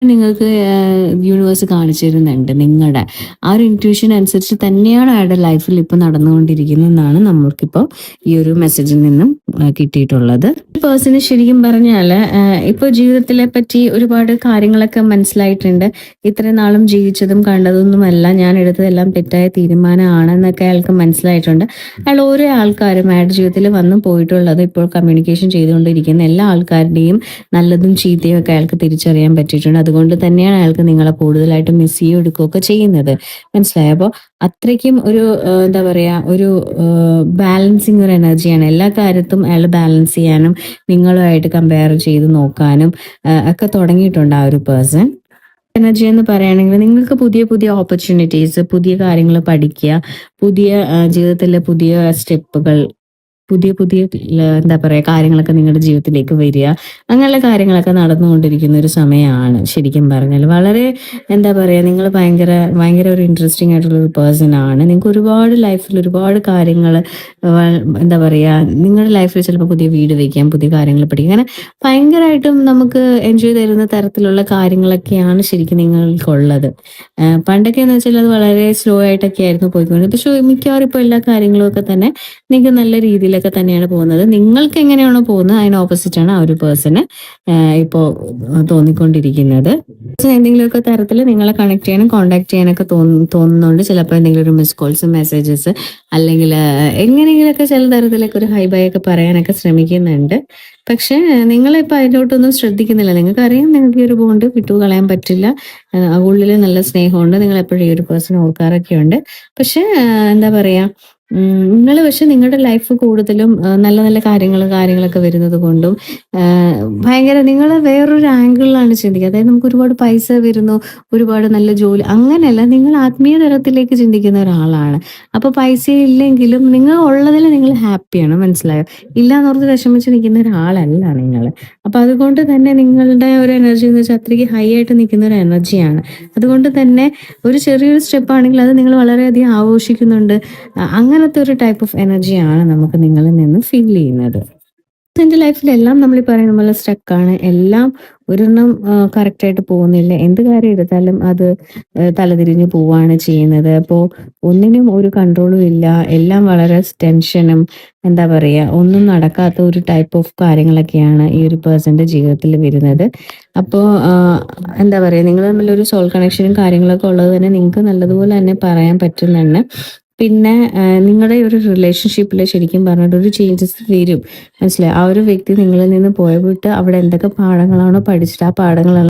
നിങ്ങൾക്ക് യൂണിവേഴ്സ് കാണിച്ചു തരുന്നുണ്ട്. നിങ്ങളുടെ ആ ഒരു ഇൻറ്റ്യൂഷൻ അനുസരിച്ച് തന്നെയാണ് അയാളുടെ ലൈഫിൽ ഇപ്പൊ നടന്നുകൊണ്ടിരിക്കുന്നതെന്നാണ് നമ്മൾക്കിപ്പോ ഈ ഒരു മെസ്സേജിൽ നിന്നും കിട്ടിയിട്ടുള്ളത്. ഈ പേഴ്സണ് ശരിക്കും പറഞ്ഞാല് ഇപ്പൊ ജീവിതത്തിലെ പറ്റി ഒരുപാട് കാര്യങ്ങളൊക്കെ മനസ്സിലായിട്ടുണ്ട്. ഇത്രയും നാളും ജീവിച്ചതും കണ്ടതൊന്നുമല്ല, ഞാൻ എടുത്തതെല്ലാം തെറ്റായ തീരുമാനമാണെന്നൊക്കെ അയാൾക്ക് മനസ്സിലായിട്ടുണ്ട്. അയാൾ ഓരോ ആൾക്കാരും അയാളുടെ ജീവിതത്തിൽ വന്നു പോയിട്ടുള്ളത്, ഇപ്പോൾ കമ്മ്യൂണിക്കേഷൻ ചെയ്തുകൊണ്ടിരിക്കുന്ന എല്ലാ ആൾക്കാരുടെയും നല്ലതും ചീത്തയും ഒക്കെ അയാൾക്ക് തിരിച്ചറിയാൻ പറ്റിയിട്ടുണ്ട്. അതുകൊണ്ട് തന്നെയാണ് അയാൾക്ക് നിങ്ങളെ കൂടുതലായിട്ട് മിസ് ചെയ്യുകയും എടുക്കുകയൊക്കെ ചെയ്യുന്നത്. മനസ്സിലായോ? അപ്പോൾ അത്രയ്ക്കും ഒരു എന്താ പറയാ, ഒരു ബാലൻസിങ് ഒരു എനർജിയാണ്. എല്ലാ കാര്യത്തും അയാൾ ബാലൻസ് ചെയ്യാനും നിങ്ങളുമായിട്ട് കമ്പയർ ചെയ്ത് നോക്കാനും ഒക്കെ തുടങ്ങിയിട്ടുണ്ട് ആ ഒരു പേഴ്സൺ. എനർജി എന്ന് പറയുകയാണെങ്കിൽ നിങ്ങൾക്ക് പുതിയ പുതിയ ഓപ്പർച്യൂണിറ്റീസ്, പുതിയ കാര്യങ്ങൾ പഠിക്കുക, പുതിയ ജീവിതത്തിലെ പുതിയ സ്റ്റെപ്പുകൾ, പുതിയ പുതിയ എന്താ പറയാ കാര്യങ്ങളൊക്കെ നിങ്ങളുടെ ജീവിതത്തിലേക്ക് വരിക, അങ്ങനെയുള്ള കാര്യങ്ങളൊക്കെ നടന്നുകൊണ്ടിരിക്കുന്ന ഒരു സമയമാണ്. ശരിക്കും പറഞ്ഞാൽ വളരെ എന്താ പറയാ, നിങ്ങൾ ഭയങ്കര ഭയങ്കര ഒരു ഇൻട്രസ്റ്റിംഗ് ആയിട്ടുള്ള ഒരു പേഴ്സൺ ആണ്. നിങ്ങൾക്ക് ഒരുപാട് ലൈഫിൽ ഒരുപാട് കാര്യങ്ങൾ എന്താ പറയാ, നിങ്ങളുടെ ലൈഫിൽ ചിലപ്പോൾ പുതിയ വീട് വെക്കാം, പുതിയ കാര്യങ്ങൾ പഠിക്കാം, അങ്ങനെ ഭയങ്കരമായിട്ടും നമുക്ക് എൻജോയ് തരുന്ന തരത്തിലുള്ള കാര്യങ്ങളൊക്കെയാണ് ശരിക്കും നിങ്ങൾക്കുള്ളത്. പണ്ടൊക്കെ എന്ന് വെച്ചാൽ അത് വളരെ സ്ലോ ആയിട്ടൊക്കെ ആയിരുന്നു പോയിക്കൊണ്ടിരുന്നത്. പക്ഷെ മിക്കവാറും ഇപ്പോൾ എല്ലാ കാര്യങ്ങളും ഒക്കെ തന്നെ നിങ്ങൾക്ക് നല്ല രീതിയിലൊക്കെ തന്നെയാണ് പോകുന്നത്. നിങ്ങൾക്ക് എങ്ങനെയാണോ പോകുന്നത് അതിന് ഓപ്പോസിറ്റ് ആണ് ആ ഒരു പേഴ്സണ് ഇപ്പോൾ തോന്നിക്കൊണ്ടിരിക്കുന്നത്. എന്തെങ്കിലുമൊക്കെ തരത്തിൽ നിങ്ങളെ കണക്ട് ചെയ്യാനും കോണ്ടാക്ട് ചെയ്യാനൊക്കെ തോന്നുന്നുണ്ട്. ചിലപ്പോൾ എന്തെങ്കിലും ഒരു മിസ് കോൾസ്, മെസ്സേജസ്, അല്ലെങ്കിൽ എങ്ങനെയെങ്കിലുമൊക്കെ ചില തരത്തിലൊക്കെ ഒരു ഹൈ ബൈ ഒക്കെ പറയാനൊക്കെ ശ്രമിക്കുന്നുണ്ട്. പക്ഷെ നിങ്ങളിപ്പോൾ അതിലോട്ടൊന്നും ശ്രദ്ധിക്കുന്നില്ല. നിങ്ങൾക്കറിയാം നിങ്ങൾക്ക് ഈ ഒരു ബോണ്ട് വിട്ടു കളയാൻ പറ്റില്ല. ഉള്ളിൽ നല്ല സ്നേഹമുണ്ട്. നിങ്ങൾ എപ്പോഴും ഈ ഒരു പേഴ്സൺ ഓർക്കാറൊക്കെ ഉണ്ട്. പക്ഷെ എന്താ പറയാ, നിങ്ങൾ പക്ഷെ നിങ്ങളുടെ ലൈഫ് കൂടുതലും നല്ല നല്ല കാര്യങ്ങളൊക്കെ വരുന്നത് കൊണ്ടും ഭയങ്കര നിങ്ങൾ വേറൊരു ആംഗിളിലാണ് ചിന്തിക്കുക. അതായത് നമുക്ക് ഒരുപാട് പൈസ വരുന്നു, ഒരുപാട് നല്ല ജോലി, അങ്ങനെയല്ല. നിങ്ങൾ ആത്മീയ തലത്തിലേക്ക് ചിന്തിക്കുന്ന ഒരാളാണ്. അപ്പോൾ പൈസ ഇല്ലെങ്കിലും നിങ്ങൾ ഉള്ളതിൽ നിങ്ങൾ ഹാപ്പിയാണ്. മനസ്സിലായോ? ഇല്ലാന്നോർത്ത് വിഷമിച്ച് നിൽക്കുന്ന ഒരാളല്ല നിങ്ങൾ. അപ്പൊ അതുകൊണ്ട് തന്നെ നിങ്ങളുടെ ഒരു എനർജി എന്ന് വെച്ചാൽ അത്രയ്ക്ക് ഹൈ ആയിട്ട് നിൽക്കുന്ന ഒരു എനർജിയാണ്. അതുകൊണ്ട് തന്നെ ഒരു ചെറിയൊരു സ്റ്റെപ്പ് ആണെങ്കിൽ അത് നിങ്ങൾ വളരെയധികം ആഘോഷിക്കുന്നുണ്ട്. അങ്ങനത്തെ ഒരു ടൈപ്പ് ഓഫ് എനർജിയാണ് നമുക്ക് നിങ്ങളിൽ നിന്ന് ഫീൽ ചെയ്യുന്നത്. എന്റെ ലൈഫിലെല്ലാം നമ്മൾ ഈ പറയുന്ന പോലെ സ്റ്റക്കാണ്. എല്ലാം ഒരെണ്ണം കറക്റ്റായിട്ട് പോകുന്നില്ല. എന്ത് കാര്യം എടുത്താലും അത് തലതിരിഞ്ഞ് പോവാണ് ചെയ്യുന്നത്. അപ്പോൾ ഒന്നിനും ഒരു കൺട്രോളും ഇല്ല. എല്ലാം വളരെ ടെൻഷനും, എന്താ പറയാ, ഒന്നും നടക്കാത്ത ഒരു ടൈപ്പ് ഓഫ് കാര്യങ്ങളൊക്കെയാണ് ഈ ഒരു പേഴ്സന്റെ ജീവിതത്തിൽ വരുന്നത്. അപ്പോൾ എന്താ പറയാ, നിങ്ങൾ തമ്മിലൊരു സോൾ കണക്ഷനും കാര്യങ്ങളൊക്കെ ഉള്ളത് തന്നെ നിങ്ങൾക്ക് നല്ലതുപോലെ തന്നെ പറയാൻ പറ്റുന്നുണ്ട്. പിന്നെ നിങ്ങളുടെ ഒരു റിലേഷൻഷിപ്പിൽ ശരിക്കും പറഞ്ഞിട്ട് ഒരു ചേഞ്ചസ് വരും. മനസ്സിലായി? ആ ഒരു വ്യക്തി നിങ്ങളിൽ നിന്ന് പോയിട്ട് അവിടെ എന്തൊക്കെ പാഠങ്ങളാണോ പഠിച്ചിട്ട് ആ പാഠങ്ങളെല്ലാം